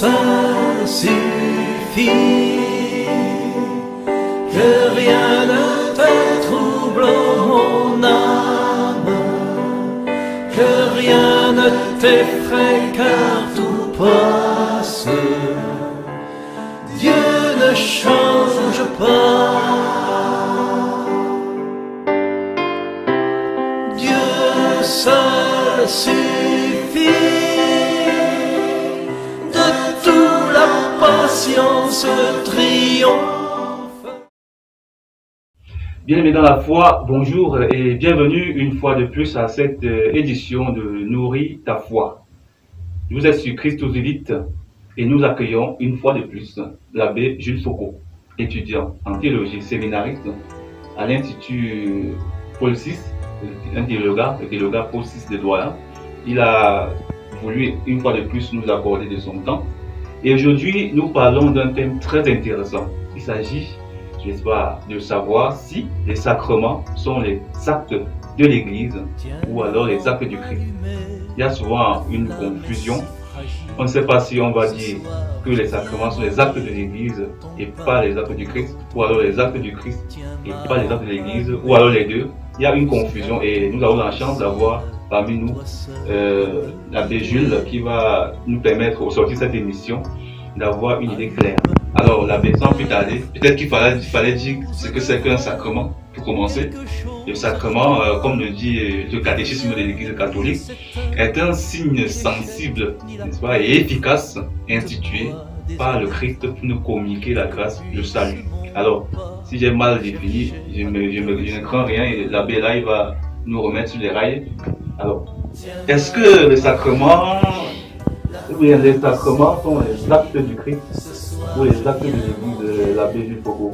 seul suffit, que rien ne te trouble, mon âme, que rien ne t'effraie, car tout passe. Dieu ne change pas. Dieu seul suffit. De toute la patience triomphe. Bien-aimés dans la foi, bonjour et bienvenue une fois de plus à cette édition de Nourris ta foi. Vous êtes sur Christos Vite et nous accueillons une fois de plus l'abbé Jules Foucault, étudiant en théologie séminariste à l'Institut Paul VI, le théologat Paul VI de Douala. Il a voulu une fois de plus nous accorder de son temps. Et aujourd'hui, nous parlons d'un thème très intéressant. Il s'agit, n'est-ce pas, de savoir si les sacrements sont les actes de l'Église ou alors les actes du Christ. Il y a souvent une confusion. On ne sait pas si on va dire que les sacrements sont les actes de l'Église et pas les actes du Christ, ou alors les actes du Christ et pas les actes de l'Église, ou alors les deux. Il y a une confusion et nous avons la chance d'avoir parmi nous l'abbé Jules qui va nous permettre au sortir de cette émission d'avoir une idée claire. Alors l'abbé, sans plus tarder, peut-être qu'il fallait dire ce que c'est qu'un sacrement pour commencer. Le sacrement, comme le dit le catéchisme de l'Église catholique, est un signe sensible, n'est-ce pas, et efficace institué par le Christ pour nous communiquer la grâce, le salut. Alors, si j'ai mal défini, je ne crains rien et l'abbé là il va nous remettre sur les rails. Alors, est-ce que les sacrements sont les actes du Christ ou les actes de l'Église de l'abbé Jules Foucault?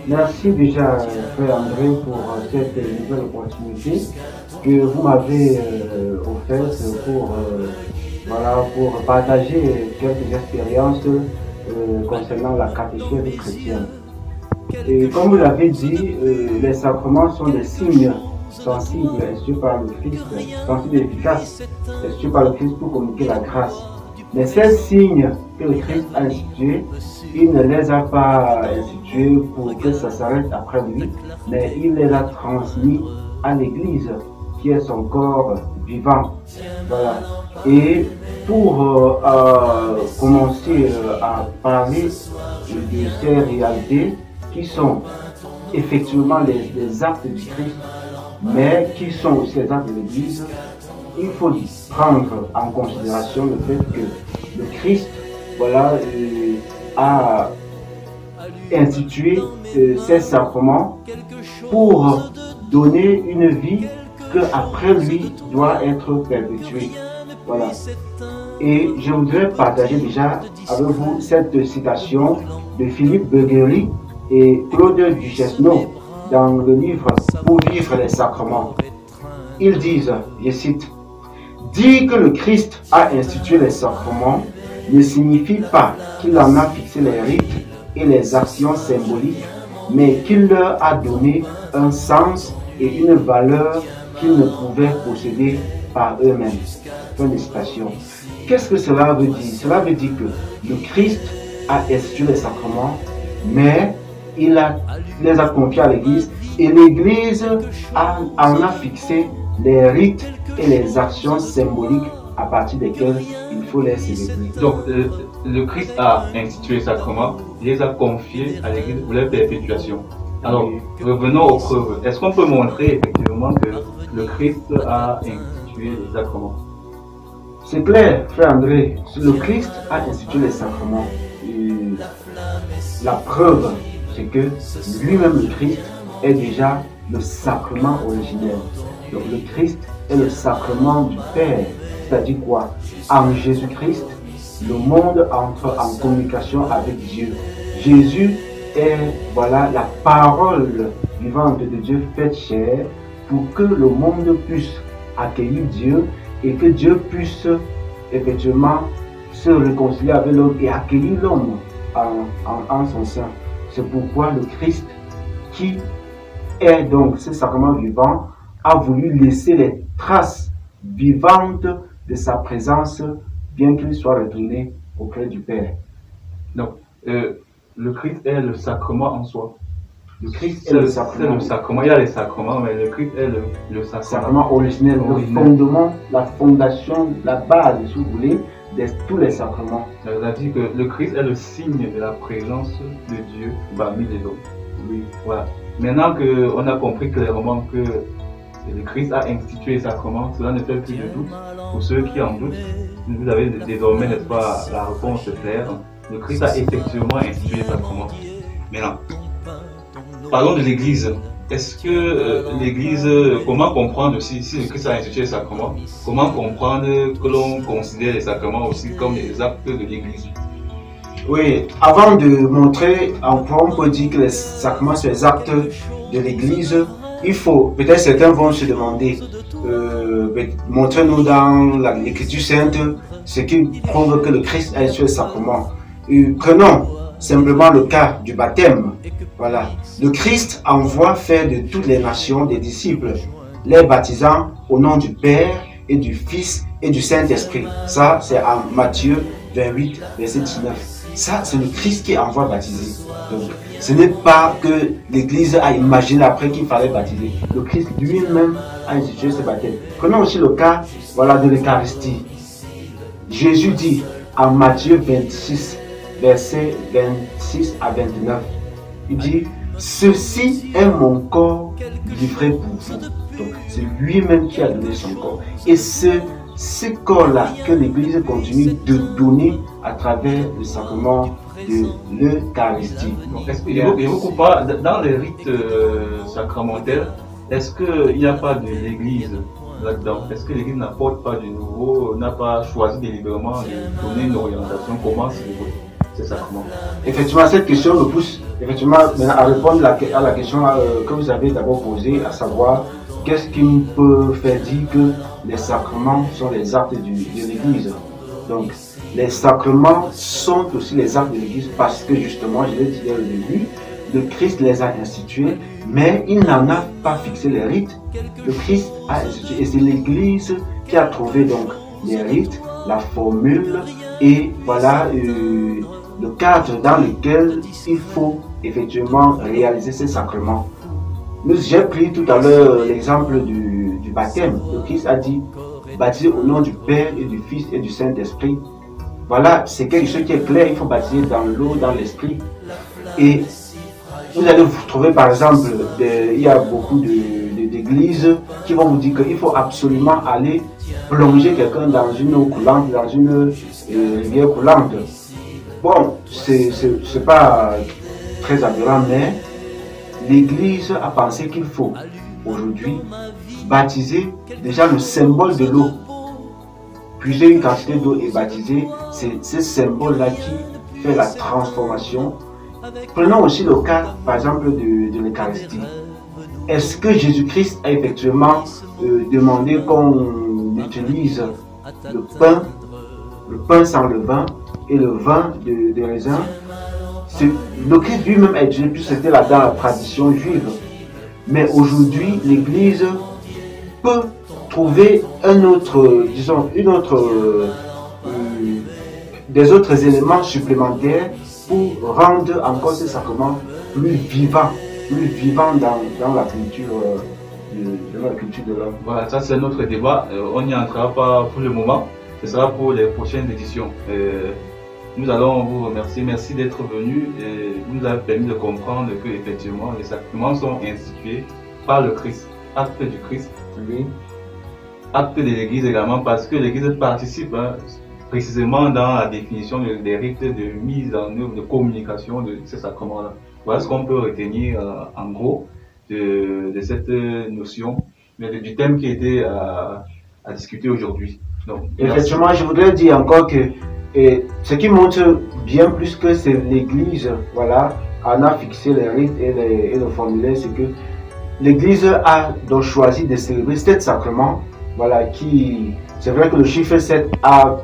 Merci déjà, frère André, pour cette nouvelle opportunité que vous m'avez offerte pour partager quelques expériences concernant la catéchèse chrétienne. Et comme vous l'avez dit, les sacrements sont des signes sensibles institués par le Christ, sensibles et efficaces institués par le Christ pour communiquer la grâce. Mais ces signes que le Christ a institués, il ne les a pas institués pour que ça s'arrête après lui, mais il les a transmis à l'Église, qui est son corps vivant. Voilà. Et pour commencer à parler de ces réalités qui sont effectivement les actes du Christ, mais qui sont aussi les actes de l'Église, il faut prendre en considération le fait que le Christ a institué ces sacrements pour donner une vie que après lui doit être perpétuée. Voilà. Et je voudrais partager déjà avec vous cette citation de Philippe Beguerie et Claude Duchesneau dans le livre Pour vivre les sacrements. Ils disent, je cite, « Dire que le Christ a institué les sacrements ne signifie pas qu'il en a fixé les rites et les actions symboliques, mais qu'il leur a donné un sens et une valeur qu'ils ne pouvaient posséder par eux-mêmes. » Fin de citation. Qu'est-ce que cela veut dire? Cela veut dire que le Christ a institué les sacrements, mais il les a confiés à l'Église et l'Église en a fixé les rites et les actions symboliques à partir desquelles il faut les célébrer. Donc, le Christ a institué les sacrements, il les a confiés à l'Église pour leur perpétuation. Alors, revenons aux preuves. Est-ce qu'on peut montrer effectivement que le Christ a institué les sacrements? C'est clair, frère André, le Christ a institué les sacrements. Et la preuve, c'est que lui-même, le Christ, est déjà le sacrement originel. Donc le Christ est le sacrement du Père. C'est-à-dire quoi? En Jésus-Christ, le monde entre en communication avec Dieu. Jésus est la parole vivante de Dieu faite chair pour que le monde puisse accueillir Dieu et que Dieu puisse effectivement se réconcilier avec l'homme et accueillir l'homme en son sein. C'est pourquoi le Christ, qui est donc ce sacrement vivant, a voulu laisser les traces vivantes de sa présence bien qu'il soit retourné auprès du Père. Donc, le Christ est le sacrement en soi. Le Christ est C'est le le sacrement. sacrement. Il y a les sacrements, mais le Christ est le sacrement. Sacrement originel, le Originel. fondement, la fondation, la base, si vous voulez, de tous les sacrements. Ça veut dire que le Christ est le signe de la présence de Dieu parmi les hommes. Oui. Voilà. Maintenant qu'on a compris clairement que le Christ a institué les sacrements, cela ne fait plus de doute. Pour ceux qui en doutent, vous avez désormais, n'est-ce pas, la réponse claire. Le Christ a effectivement institué les sacrements. Maintenant, parlons de l'Église. Est-ce que l'Église, comment comprendre si le Christ a institué les sacrements, comment comprendre que l'on considère les sacrements aussi comme des actes de l'Église? Oui, avant de montrer, on peut dire que les sacrements sont les actes de l'Église. Il faut, peut-être certains vont se demander, montrez-nous dans l'Écriture sainte ce qui prouve que le Christ a institué les sacrements. Prenons simplement le cas du baptême. Voilà. Le Christ envoie faire de toutes les nations des disciples, les baptisant au nom du Père et du Fils et du Saint-Esprit. Ça, c'est en Matthieu 28, verset 19. Ça, c'est le Christ qui envoie baptiser. Donc, ce n'est pas que l'Église a imaginé après qu'il fallait baptiser. Le Christ lui-même a institué ce baptême. Prenons aussi le cas, voilà, de l'Eucharistie. Jésus dit en Matthieu 26, versets 26 à 29, il dit, ceci est mon corps livré pour vous. Donc, c'est lui-même qui a donné son corps. Et ce corps-là que l'Église continue de donner à travers le sacrement de l'Eucharistie. Et vous pas, dans les rites sacramentels, est-ce qu'il n'y a pas de l'Église là-dedans? Est-ce que l'Église n'apporte pas du nouveau, n'a pas choisi délibérément de donner une orientation? Comment célébrer ces sacrements? Effectivement, cette question me pousse effectivement à répondre à la question que vous avez d'abord posée, à savoir qu'est-ce qui peut faire dire que les sacrements sont les actes de l'Église. Donc, les sacrements sont aussi les actes de l'Église parce que justement, je l'ai dit dès le début, le Christ les a institués, mais il n'en a pas fixé les rites. Le Christ a institué, et c'est l'Église qui a trouvé donc les rites, la formule et voilà le cadre dans lequel il faut effectivement réaliser ces sacrements. J'ai pris tout à l'heure l'exemple du baptême. Le Christ a dit baptiser au nom du Père et du Fils et du Saint-Esprit. Voilà, c'est quelque chose qui est clair. Il faut baptiser dans l'eau, dans l'esprit. Et vous allez vous trouver par exemple, il y a beaucoup d'églises qui vont vous dire qu'il faut absolument aller plonger quelqu'un dans une eau coulante, dans une rivière coulante. Bon, c'est pas très aberrant, mais l'Église a pensé qu'il faut aujourd'hui baptiser déjà le symbole de l'eau. Puiser une quantité d'eau et baptiser, c'est ce symbole-là qui fait la transformation. Prenons aussi le cas, par exemple, de l'Eucharistie. Est-ce que Jésus-Christ a effectivement demandé qu'on utilise le pain sans le vin et le vin de raisin? Le Christ lui-même a utilisé, puis c'était là dans la tradition juive. Mais aujourd'hui, l'Église peut trouver des autres éléments supplémentaires pour rendre encore ces sacrements plus vivants dans la culture de l'homme. Voilà, ça c'est notre débat. On n'y entrera pas pour le moment. Ce sera pour les prochaines éditions. Nous allons vous remercier. Merci d'être venu et vous nous avez permis de comprendre que effectivement les sacrements sont institués par le Christ, acte du Christ, Oui. acte de l'Église également, parce que l'Église participe précisément dans la définition des rites de mise en œuvre, de communication de ces sacrements-là. Voilà ce qu'on peut retenir en gros de cette notion, mais du thème qui était à discuter aujourd'hui. Effectivement, je voudrais dire encore que ce qui montre bien plus que c'est l'Église, voilà, en a fixé les rites et le formulaire, c'est que l'Église a donc choisi de célébrer 7 sacrements, voilà, c'est vrai que le chiffre 7 a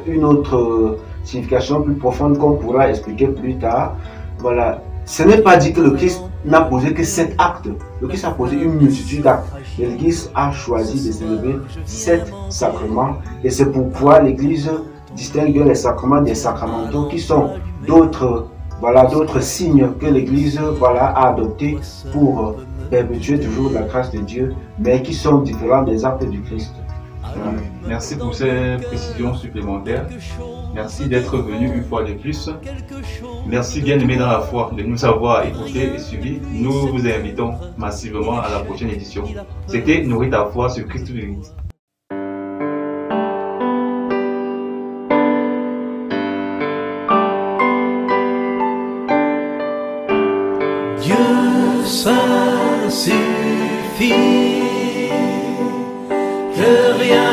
une autre signification plus profonde qu'on pourra expliquer plus tard, voilà. Ce n'est pas dit que le Christ n'a posé que 7 actes, le Christ a posé une multitude d'actes. L'Église a choisi de célébrer 7 sacrements et c'est pourquoi l'Église distingue bien les sacrements des sacramentaux qui sont d'autres signes que l'Église a adoptés pour perpétuer toujours la grâce de Dieu, mais qui sont différents des actes du Christ. Merci pour ces précisions supplémentaires. Merci d'être venu une fois de plus. Merci bien aimé dans la foi de nous avoir écoutés et suivis. Nous vous invitons massivement à la prochaine édition. C'était Nourrir ta foi sur Christus Vivit. Dieu, ça suffit, que rien